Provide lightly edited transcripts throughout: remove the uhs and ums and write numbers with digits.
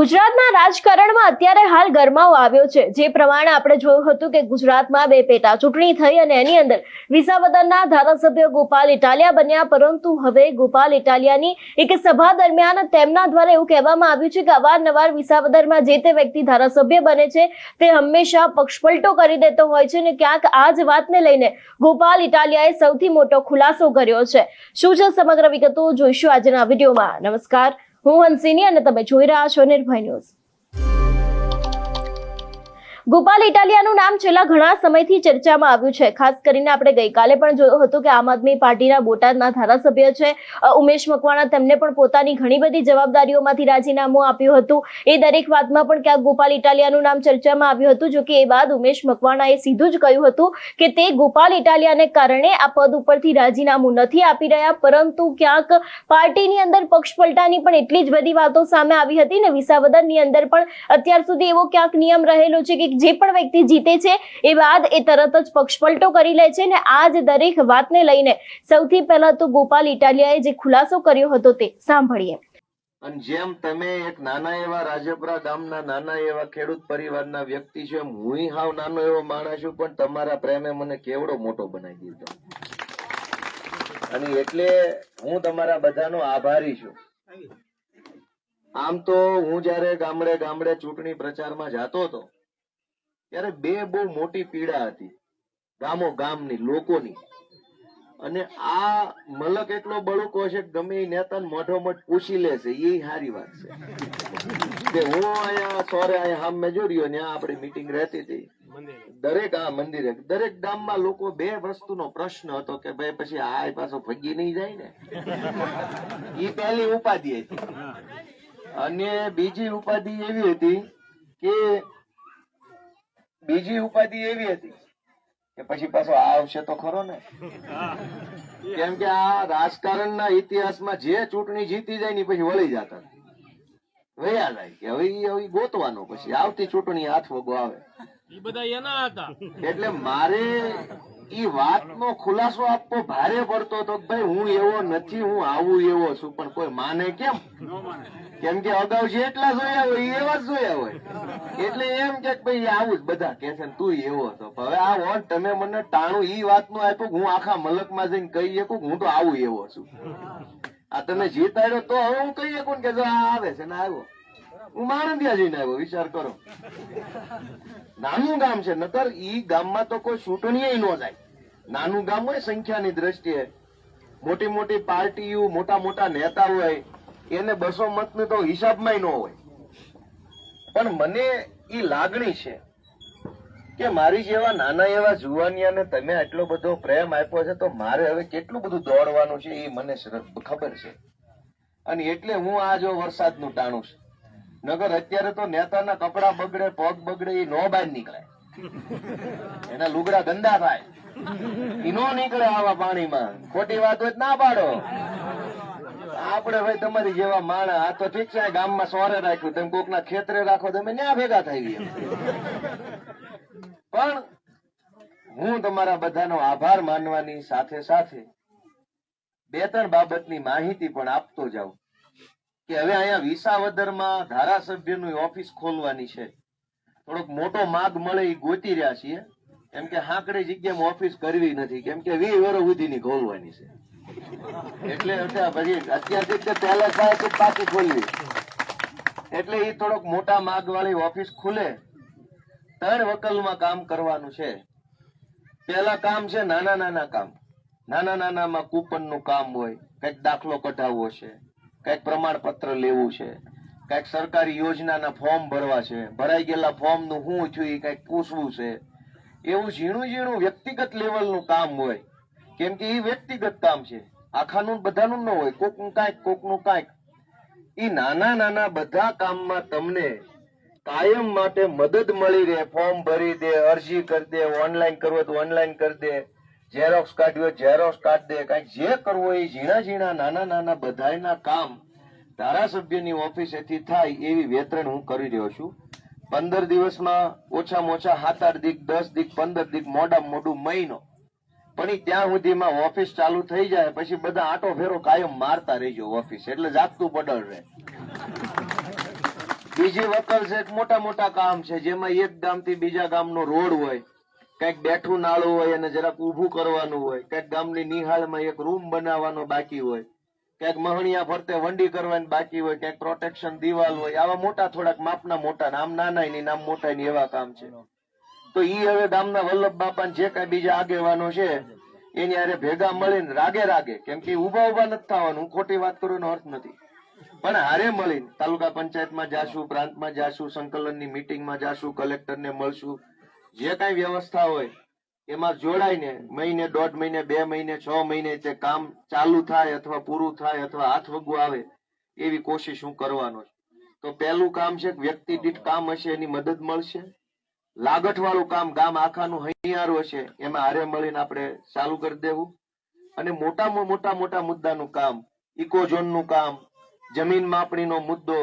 ગુજરાતના રાજકારણમાં અત્યારે હાલ ગરમાવો આવ્યો છે। જે પ્રમાણે આપણે જોયું હતું કે ગુજરાતમાં બે પેટા ચૂંટણી થઈ અને એની અંદર વિસાવદરના ધારાસભ્ય ગોપાલ ઇટાલિયા બન્યા, પરંતુ હવે ગોપાલ ઇટાલિયાની એક સભા દરમિયાન તેમના દ્વારા એવું કહેવામાં આવ્યું છે કે અવારનવાર વિસાવદરમાં જે તે વ્યક્તિ ધારાસભ્ય બને છે તે હંમેશા પક્ષપલટો કરી દેતો હોય છે અને ક્યાંક આ જ વાતને લઈને ગોપાલ ઇટાલિયાએ સૌથી મોટો ખુલાસો કર્યો છે। શું છે સમગ્ર વિગતો જોઈશું આજના વિડીયોમાં। નમસ્કાર, હું હંસિની અને તમે જોઈ રહ્યા છો નિર્ભય ન્યૂઝ। ગોપાલ ઇટાલિયાનું નામ છેલ્લા ઘણા સમયથી ચર્ચામાં આવ્યું છે। ખાસ કરીને આપણે ગઈકાલે પણ જોયું હતું કે આમ આદમી પાર્ટીના બોટાદના ધારાસભ્ય છે ઉમેશ મકવાણા, તેમને પણ પોતાની ઘણી બધી જવાબદારીઓમાંથી રાજીનામું આપ્યું હતું। એ દરેક વાતમાં પણ ક્યાંક ગોપાલ ઇટાલિયાનું નામ ચર્ચામાં આવ્યું હતું। જો કે એ બાદ ઉમેશ મકવાણાએ સીધું જ કહ્યું હતું કે તે ગોપાલ ઇટાલિયાને કારણે આ પદ ઉપરથી રાજીનામું નથી આપી રહ્યા, પરંતુ ક્યાંક પાર્ટીની અંદર પક્ષપલટાની પણ એટલી જ બધી વાતો સામે આવી હતી ને વિસાવદરની અંદર પણ અત્યાર સુધી એવો ક્યાંક નિયમ રહેલો છે કે જે પણ વ્યક્તિ જીતે છે એ બાદ એ તરત જ પક્ષપલટો કરી લે છે ને આ જ દરેક વાતને લઈને સૌથી પહેલા તો ગોપાલ ઇટાલિયાએ જે ખુલાસો કર્યો હતો તે સાંભળીએ। અને જેમ તમે એક નાના એવા રાજપરા ગામના નાના એવા ખેડૂત પરિવારના વ્યક્તિ છો, એમ હું હાવ નાનો એવો માણસ છું, પણ તમારા પ્રેમે મને કેવડો મોટો બનાવી દીધો અને એટલે હું તમારા બધાનો આભારી છું। આમ તો હું જયારે ગામડે ગામડે ચૂંટણી પ્રચારમાં જતો હતો ત્યારે બે બહુ મોટી પીડા હતી ગામો ગામની લોકોની, અને આ મલક એટલો બળુકો છે કે ગમે એ નેતાને મોઢો મોઢ પૂછી લેશે, એ સારી વાત છે કે હું અહીંયા સોરે અહીંયા સામે જોડ્યો ને આપણી મીટિંગ રહેતી હતી દરેક આ મંદિરે દરેક ગામમાં લોકો બે વસ્તુનો પ્રશ્ન હતો કે ભાઈ પછી આ પાછો ભગી નહીં જાય ને, એ પહેલી ઉપાધિ હતી। અને બીજી ઉપાધિ એવી હતી કે પછી પાછો આવશે તો ખરો ને, કેમ કે આ રાજકારણના ઇતિહાસમાં જે ચૂંટણી જીતી જાય ને પછી વળી જતા વયા જાય કે હવે ગોતવાનો, પછી આવતી ચૂંટણી હાથ વગો આવે, એ બધા એના હતા। એટલે મારે ઈ વાતનો ખુલાસો આપવો ભારે પડતો હતો કે ભાઈ હું એવો નથી, હું આવું એવો છું, પણ કોઈ માને કેમ? કેમ કે અગાઉ જેટલા જોયા હોય એવા જ જોયા હોય, એટલે એમ કે ભાઈ આવું જ બધા કે છે તું એવો હતો। હવે આ વોટ તમે મને ટાણું ઈ વાતનું આપ્યું, હું આખા મલકમાં જઈને કહી શકું હું તો આવું એવો છું। આ તમે જીતાડ્યો તો હવે હું કહી શકું કે જો આ આવે છે ને આવ્યો, હું માણંદિયા જઈને આવ્યો, વિચાર કરો। નાનું ગામ છે, નકર ઈ ગામમાં તો કોઈ ચૂંટણી ન જાય, નાનું ગામ હોય સંખ્યાની દ્રષ્ટિએ, મોટી મોટી પાર્ટીઓ મોટા મોટા નેતા હોય એને 200 મતનું તો હિસાબમાં ન હોય, પણ મને ઈ લાગણી છે કે મારી જેવા નાના એવા જુવાનિયાને તમે આટલો બધો પ્રેમ આપ્યો છે તો મારે હવે કેટલું બધું દોડવાનું છે એ મને ખબર છે। અને એટલે હું આ જો વરસાદનું ટાણું છું, નગર અત્યારે તો નેતાના કપડા બગડે પગ બગડે એ નો બહાર નીકળે, એના લુગડા ગંદા થાય, એ નો નીકળે આવા પાણીમાં, ખોટી વાત હોય ના પાડો। આપડે ભાઈ તમારી જેવા માણસ આ તો ઠીક છે ગામમાં સોરે રાખ્યું, તમે કોકના ખેતરે રાખો તમે ન્યા ભેગા થઈ પણ હું તમારા બધાનો આભાર માનવાની સાથે સાથે 2-3 બાબતની માહિતી પણ આપતો જાઉં કે હવે અહીંયા વિસાવદરમાં ધારાસભ્યની ઓફિસ ખોલવાની છે, થોડોક મોટો માગ મળે એ ગોતી રહ્યા છીએ, કેમ કે હાંકડી જગ્યામાં ઓફિસ કરવી નથી, કેમ કે 20 વર્ષ સુધીની ખોલવાની છે, એટલે પછી અત્યારથી પહેલા થાય તો પાછી ખોલવી, એટલે એ થોડોક મોટા માગ વાળી ઓફિસ ખુલે 3 વકલમાં કામ કરવાનું છે। પહેલા કામ છે નાના નાના કામ, નાના નાનામાં કૂપનનું કામ હોય, કઈક દાખલો કઢાવવો છે, કઈક પ્રમાણપત્ર લેવું છે, કઈક સરકારી યોજનાના ફોર્મ ભરવા છે, ભરાઈ ગયેલા ફોર્મ નું શું થયું એ કઈક પૂછવું છે, એવું ઝીણું ઝીણું વ્યક્તિગત લેવલનું કામ હોય, કેમ કે એ વ્યક્તિગત કામ છે, આખાનું બધાનું ન હોય, કોકનું કાંઈક કોકનું કાંઈક। એ નાના નાના બધા કામમાં તમને કાયમ માટે મદદ મળી રહે, ફોર્મ ભરી દે, અરજી કરી દે, ઓનલાઈન કરવું તો ઓનલાઈન કરી દે, ઝેરોક્સ કાઢવી હોય ઝેરોક્સ કાઢી દે, કઈક જે કરવું હોય એ ઝીણા ઝીણા નાના નાના બધાયના કામ ધારાસભ્યની ઓફિસેથી થાય એવી વેતરણ હું કરી રહ્યો છું। 15 દિવસમાં ઓછામાં ઓછા 7-8 દીક 10 દીક 15 દીક મોડામાં મોડું મહિનો, પણ ત્યાં સુધીમાં ઓફિસ ચાલુ થઈ જાય પછી બધા આટો ફેરો કાયમ મારતા રહેજો ઓફિસ, એટલે જાગતું પડલ રહે। બીજી વકલ છે કે મોટા મોટા કામ છે જેમાં એક ગામથી બીજા ગામનો રોડ હોય, કઈક બેઠું નાળું હોય અને જરાક ઊભું કરવાનું હોય, કઈક ગામની નિહાળમાં એક રૂમ બનાવવાનો બાકી હોય, ક્યાંક મહણિયા ફરતે વંડી કરવાની બાકી હોય, ક્યાંક પ્રોટેક્શન દિવાલ હોય. આવા મોટા થોડાક માપના મોટા, આમ નાના નહીં આમ મોટા નહીં એવા કામ છે. તો ઈ હવે ગામના વલ્લભ બાપા જે કઈ બીજા આગેવાનો છે એની હારે ભેગા મળીને રાગે રાગે, કેમ કે ઉભા ઉભા નથી થવાનું, હું ખોટી વાત કરું એનો અર્થ નથી, પણ હારે મળીને તાલુકા પંચાયતમાં જાશું, પ્રાંતમાં જાશું, સંકલનની મીટિંગમાં જાશું, કલેક્ટરને મળશું, જે કઈ વ્યવસ્થા હોય એમાં જોડાઈને મહિને, 1.5 મહિને, 2 મહિને, 6 મહિને તે કામ ચાલુ થાય અથવા પૂરું થાય અથવા હાથ વગું આવે એવી કોશિશ હું કરવાનો છું. તો પહેલું કામ છે કે વ્યક્તિ દીઠ કામ હશે એની મદદ મળશે. લાગત વાળું કામ ગામ આખાનું હૈયારું હશે એમાં હારે મળીને આપણે ચાલુ કરી દેવું. અને મોટા મુદ્દાનું કામ, ઇકોઝોનનું કામ, જમીન માપણીનો મુદ્દો,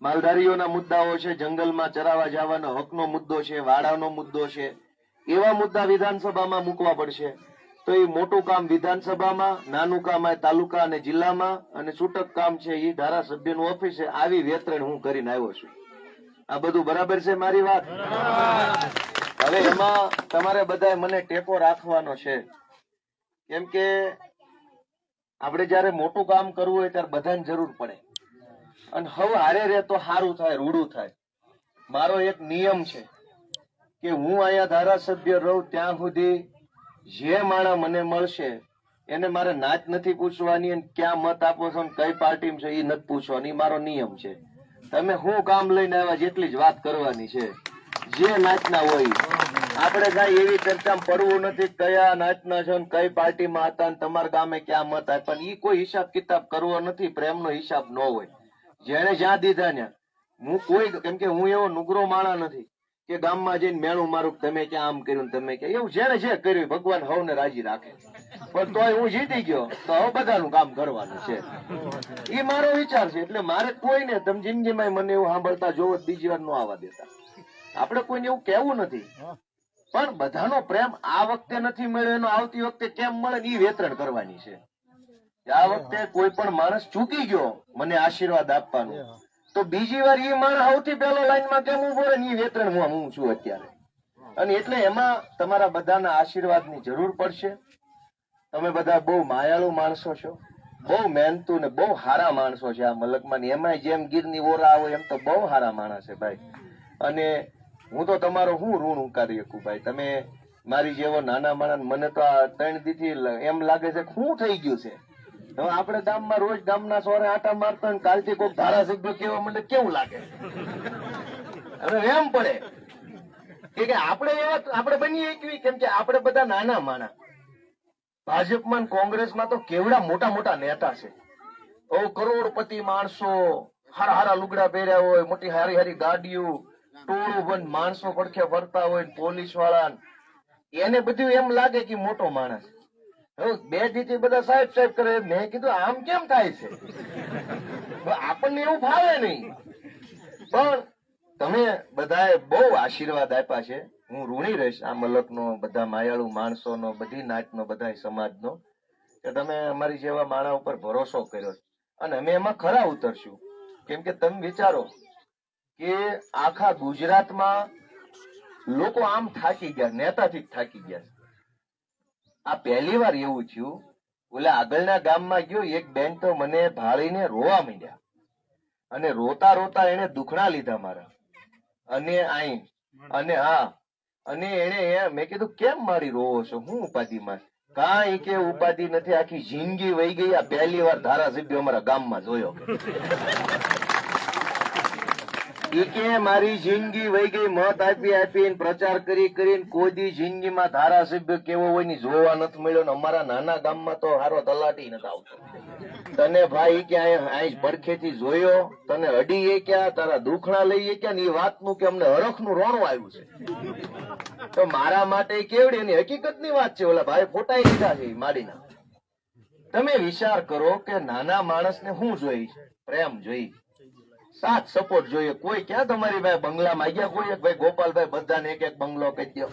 માલધારીઓના મુદ્દાઓ છે, જંગલમાં ચરાવા જવાનો હકનો મુદ્દો છે, વાડાનો મુદ્દો છે, એવા મુદ્દા વિધાનસભામાં મૂકવા પડશે. તો એ મોટું કામ વિધાનસભામાં, નાનું કામ આ તાલુકા અને જિલ્લામાં, અને છૂટક કામ છે એ ધારાસભ્યનું ઓફિસે આવી વેતરણ હું કરીને આવ્યો છું. આ બધું બરાબર છે મારી વાત? હવે એમાં તમારે બધા મને ટેકો રાખવાનો છે, કેમ કે આપણે જયારે મોટું કામ કરવું હોય ત્યારે બધાને જરૂર પડે, અને હવે હારે રે તો સારું થાય, રૂડું થાય. મારો એક નિયમ છે કે હું અહીંયા ધારાસભ્ય રહું ત્યાં સુધી જે માણસ મને મળશે એને મારે નાચ નથી પૂછવાની, અને ક્યાં મત આપો છો કઈ પાર્ટીમાં છે એ નથી પૂછવાની. મારો નિયમ છે. તમે હું કામ લઈને આવ્યા જેટલી જ વાત કરવાની છે, જે નાચના હોય. આપણે કઈ એવી ચર્ચામાં પડવું નથી કયા નાચના છો, કઈ પાર્ટીમાં હતા, તમારા ગામે ક્યાં મત આપ્યા, એ કોઈ હિસાબ કિતાબ કરવો નથી. પ્રેમનો હિસાબ ન હોય. જેને જ્યાં દીધા ને હું કોઈ, કેમ કે હું એવો નુગરો માણા નથી કે ગામમાં જઈને મેળું મારું તમે ક્યાં આમ કર્યું, તમે ક્યાં, એવું જેને જે કર્યું ભગવાન હવને રાજી રાખે. પણ તોય હું જીતી ગયો તો હવે બધાનું કામ કરવાનું છે, એ મારો વિચાર છે. એટલે મારે કોઈને તમે જિંદગીમાં મને એવું સાંભળતા જોવો બીજી વાર ન આવવા દેતા. આપણે કોઈને એવું કેવું નથી, પણ બધાનો પ્રેમ આ વખતે નથી મળ્યો એનો આવતી વખતે કેમ મળે એ વેતરણ કરવાની છે. આ વખતે કોઈ પણ માણસ ચૂકી ગયો મને આશીર્વાદ આપવાનું, તો બીજી વાર એ માણસ સૌથી પહેલો લાઈનમાં કેમ ઉભો રહે એ વેતરણ હું છું અત્યારે. અને એટલે એમાં તમારા બધાના આશીર્વાદની જરૂર પડશે. તમે બધા બહુ માયાળુ માણસો છો, બહુ મહેનતુ ને બહુ સારા માણસો છે આ મલકમાં. એમાં જેમ ગીરની ઓરા હોય એમ તો બહુ સારા માણસ છે ભાઈ. અને હું તો તમારો હું ઋણ ઉકારી શકું ભાઈ. તમે મારી જેવો નાના માણસ, મને તો આ 3 દીથી એમ લાગે છે શું થઈ ગયું છે. હવે આપણે ગામમાં રોજ ગામના સોરે આટા મારતા હોય, કાલથી કોઈ ધારાસભ્ય કેવા મને કેવું લાગે? હવે એમ પડે કે આપણે બનીએ કેવી, કેમ કે આપણે બધા નાના માણસ. ભાજપમાં કોંગ્રેસમાં તો કેવડા મોટા મોટા નેતા છે, કરોડપતિ માણસો, હારા હારા લુગડા પહેર્યા હોય, મોટી હારી હારી ગાડીઓ, ટોળું બંધ માણસો પડખે ફરતા હોય, પોલીસ વાળા, એને બધું એમ લાગે કે મોટો માણસ. હવે 2 દીથી બધા સાહેબ સાહેબ કરે. મેં કીધું આમ કેમ થાય છે? આપણને એવું ફાવે નહીં. પણ તમે બધાએ બહુ આશીર્વાદ આપ્યા છે. હું ઋણી રહીશ આ મલકનો, બધા માયાળુ માણસોનો, બધી નાતનો, બધા સમાજનો, કે તમે અમારી જેવા માણસ ઉપર ભરોસો કર્યો છે. અને અમે એમાં ખરા ઉતરશું. કેમ કે તમે વિચારો કે આખા ગુજરાતમાં લોકો આમ થાકી ગયા, નેતાથી થાકી ગયા. આ પહેલી વાર એવું થયું. ઓલા આગળના ગામમાં ગયો, એક બેન તો મને ભાળીને રોવા માંડ્યા, અને રોતા રોતા એને દુખણા લીધા મારા. અને એને મેં કીધું કેમ મારી રોવો છો, હું ઉપાધિમાં? કાંઈ કે ઉપાધિ નથી, આખી જિંદગી વહી ગઈ, આ પહેલી વાર ધારાસભ્ય અમારા ગામમાં જોયો. કે મારી જિંદગી વહી ગઈ, મત આપીને પ્રચાર કરીને કોઈ દી જિંદગીમાં ધારાસભ્ય કેવો હોય ની જોવા નથી મળ્યો. ને અમારા નાના ગામમાં તો હારો તલાટી નથી આવતો. તને ભાઈ ક્યાં પડખેથી જોયો, તને અડીએ ક્યાં, તારા દુખણા લઈએ ક્યાં, ને એ વાતનું કે અમને હરખનું રોણું આવ્યું છે. તો મારા માટે કેવડી એની હકીકતની વાત છે. ઓલા ભાઈ ફોટા લીધા છે માડીના. તમે વિચાર કરો કે નાના માણસને શું જોઈ? પ્રેમ જોઈ, સાથ સપોર્ટ જોઈએ. કોઈ ક્યાં તમારી ભાઈ બંગલા માંગ્યા? કોઈ એક ભાઈ ગોપાલભાઈ બધાને એક એક બંગલો કહી દો.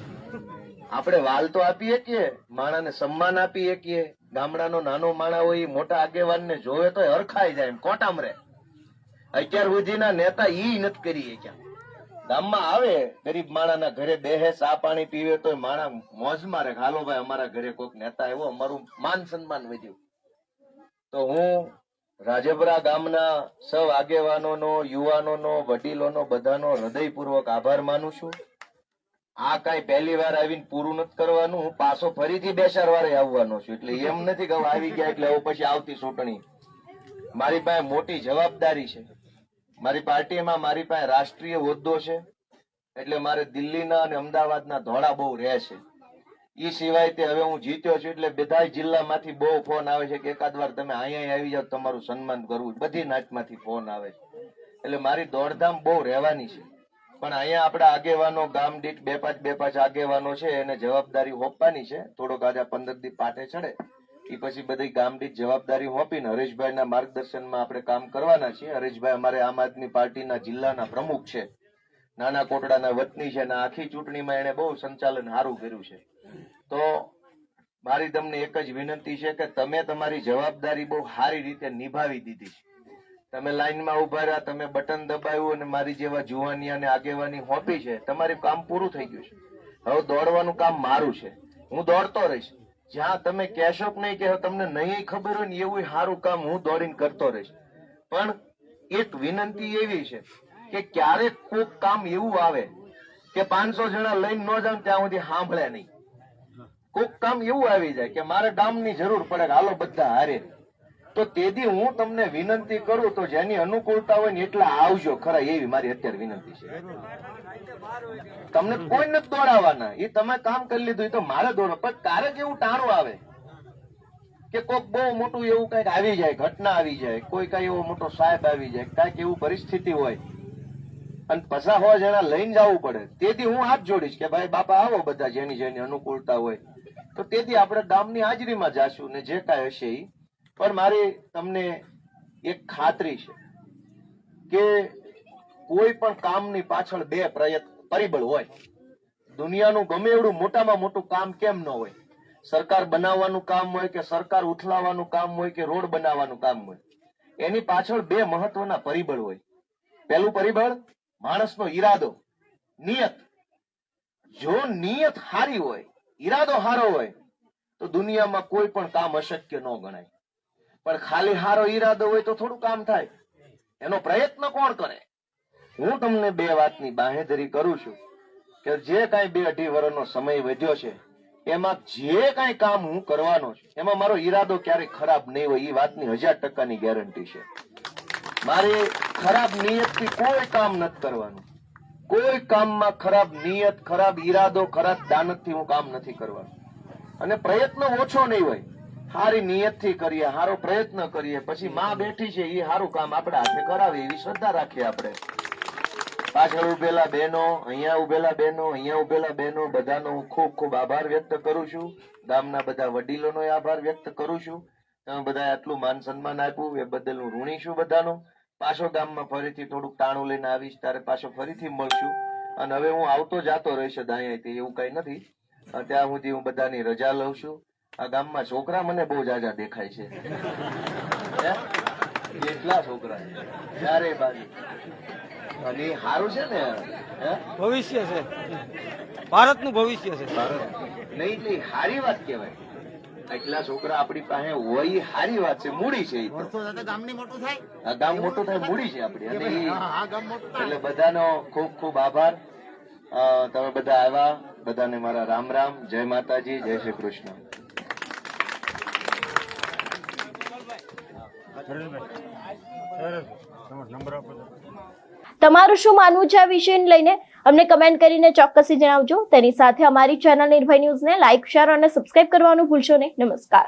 આપણે વાલ તો આપી શકીએ, માણાને સન્માન આપી શકીએ. ગામડાનો નાનો માણા હોય મોટા આગેવાનને જોવે તો હરખાઈ જાય, કોટામ રહે. અત્યાર સુધીના નેતા ઈ નથી કરી શક્યા. ગામમાં આવે ગરીબ માણાના ઘરે બેહે, ચા પાણી પીવે તો માણા મોજ મારે, હાલો ભાઈ અમારા ઘરે કોઈક નેતા આવ્યો, અમારું માન સન્માન વધ્યું. તો હું રાજપરા ગામના સૌ આગેવાનોનો, યુવાનોનો, વડીલોનો બધાનો હૃદયપૂર્વક આભાર માનું છું. આ કઈ પહેલી વાર આવીને પૂરું નથી કરવાનું, હું પાછો ફરીથી 2-4 વારે આવવાનો છું. એટલે એમ નથી કે હવે આવી ગયા એટલે હવે પછી આવતી ચૂંટણી. મારી પાસે મોટી જવાબદારી છે. મારી પાર્ટીમાં મારી પાસે રાષ્ટ્રીય હોદ્દો છે, એટલે મારે દિલ્હીના અને અમદાવાદના ધોળા બહુ રહે છે. એ સિવાય તે હવે હું જીત્યો છું એટલે બધા જિલ્લામાંથી બહુ ફોન આવે છે કે એકાદ વાર તમે અહીંયા આવી જાવ, તમારું સન્માન કરવું. બધી નાચમાંથી ફોન આવે છે. એટલે મારી દોડધામ બહુ રહેવાની છે. પણ અહીંયા આપણા આગેવાનો, ગામ દીઠ 2-5 આગેવાનો છે, એને જવાબદારી હોપવાની છે. થોડોક આજે 15 દી પાટે ચડે એ પછી બધી ગામ દીઠ જવાબદારી હોપીને હરેશભાઈના માર્ગદર્શનમાં આપણે કામ કરવાના છીએ. હરેશભાઈ અમારે આમ આદમી પાર્ટીના જિલ્લાના પ્રમુખ છે, નાના કોટડાના વતની છે, અને આખી ચૂંટણીમાં એને બહુ સંચાલન સારું કર્યું છે. તો મારી તમને એક જ વિનંતી છે કે તમે તમારી જવાબદારી બહુ સારી રીતે નિભાવી દીધી છે. તમે લાઈનમાં ઉભા રહ્યા, તમે બટન દબાવ્યું અને મારી જેવા જુવાનિયાને આગેવાની હોપી છે, તમારું કામ પૂરું થઈ ગયું છે. હવે દોડવાનું કામ મારું છે, હું દોડતો રહીશ. જ્યાં તમે કહેશો કે નહીં કે તમને નહીં ખબર હોય ને એવું સારું કામ હું દોડીને કરતો રહીશ. પણ એક વિનંતી એવી છે કે ક્યારેક કોઈક કામ એવું આવે કે 500 જણા લઈને ન જાવ ત્યાં સુધી સાંભળે નહીં. કોઈક કામ એવું આવી જાય કે મારે ગામની જરૂર પડે, હાલો બધા હારે, તો તેથી હું તમને વિનંતી કરું તો જેની અનુકૂળતા હોય ને એટલા આવજો ખરા, એવી મારી અત્યારે વિનંતી છે. તમને કોઈ નથી દોડાવવાના, એ તમે કામ કરી લીધું એ તો મારે દોડો. પણ ક્યારેક એવું ટાણું આવે કે કોઈક બહુ મોટું એવું કઈક આવી જાય, ઘટના આવી જાય, કોઈ કઈ એવો મોટો સાહેબ આવી જાય, કઈક એવું પરિસ્થિતિ હોય અને 50 જણા લઈને જવું પડે, તેથી હું હાથ જોડીશ કે ભાઈ બાપા આવો બધા જેની જેની અનુકૂળતા હોય. તો તેથી આપણે ગામની હાજરીમાં જાશું ને જે કાંઈ હશે એ. પણ મારી તમને એક ખાતરી છે કે કોઈ પણ કામની પાછળ 2 પરિબળ હોય. દુનિયાનું ગમે એવડું મોટામાં મોટું કામ કેમ ન હોય, સરકાર બનાવવાનું કામ હોય કે સરકાર ઉથલાવવાનું કામ હોય કે રોડ બનાવવાનું કામ હોય, એની પાછળ 2 મહત્વના પરિબળ હોય. પહેલું પરિબળ માણસનો ઈરાદો, નિયત. જો નિયત સારી હોય, ઈરાદો સારો હોય તો દુનિયામાં કોઈ પણ કામ અશક્ય ન ગણાય. પણ ખાલી સારો ઈરાદો હોય તો થોડું કામ થાય, એનો પ્રયત્ન કોણ કરે? હું તમને 2 વાતની બાંહેધરી કરું છું કે જે કાંઈ 2-2.5 વર્ષનો સમય વધ્યો છે એમાં જે કાંઈ કામ હું કરવાનો છું એમાં મારો ઈરાદો ક્યારેય ખરાબ નહીં હોય, એ વાતની 1000% ગેરંટી છે. મારી ખરાબ નિયતથી કોઈ કામ નથી કરવાનું. કોઈ કામમાં ખરાબ નિયત, ખરાબ ઈરાદો, ખરાબ દાનતથી હું કામ નથી કરવાનું. અને પ્રયત્ન ઓછો નહીં હોય, સારી નિયતથી કરીએ, સારો પ્રયત્ન કરીએ, પછી માં બેઠી છે એ સારું કામ આપણે હાથે કરાવીએ એવી શ્રદ્ધા રાખીએ. આપણે પાછળ ઉભેલા બહેનો, અહીંયા ઉભેલા બહેનો, અહીંયા ઉભેલા બહેનો, બધાનો હું ખૂબ ખૂબ આભાર વ્યક્ત કરું છું. ગામના બધા વડીલોનો આભાર વ્યક્ત કરું છું. તમે બધા આટલું માન સન્માન આપ્યું એ બદલ હું ઋણી છું બધાનો. પાછો ગામમાં ફરીથી થોડુંક ટાણું લઈને આવીશ, ત્યારે પાછો ફરીથી મળશું. અને હવે હું આવતો જાતો રહીશ અહીંયાથી, એવું કઈ નથી. ત્યાં સુધી હું બધાની રજા લઉં છું. આ ગામમાં છોકરા મને બહુ જાજા દેખાય છે, કેટલા છોકરા ચારે બાજુ, અને સારું છે ને, ભવિષ્ય છે, ભારતનું ભવિષ્ય છે. ભારત નહીં એટલે સારી વાત કહેવાય. એટલા છોકરા આપણી પાસે હોય એ સારી વાત છે, મૂડી છે. ગામ મોટું થાય, મૂડી છે આપડી. અને એટલે બધાનો ખૂબ ખૂબ આભાર. તમે બધા આવ્યા, બધાને મારા રામ રામ, જય માતાજી, જય શ્રી કૃષ્ણ. તમારું શું માનવું છે આ વિષયને લઈને અમને કમેન્ટ કરીને ચોક્કસથી જણાવજો. તેની સાથે અમારી ચેનલ નિર્ભય ન્યૂઝને લાઇક, શેર અને સબસ્ક્રાઇબ કરવાનું ભૂલશો નહીં. નમસ્કાર.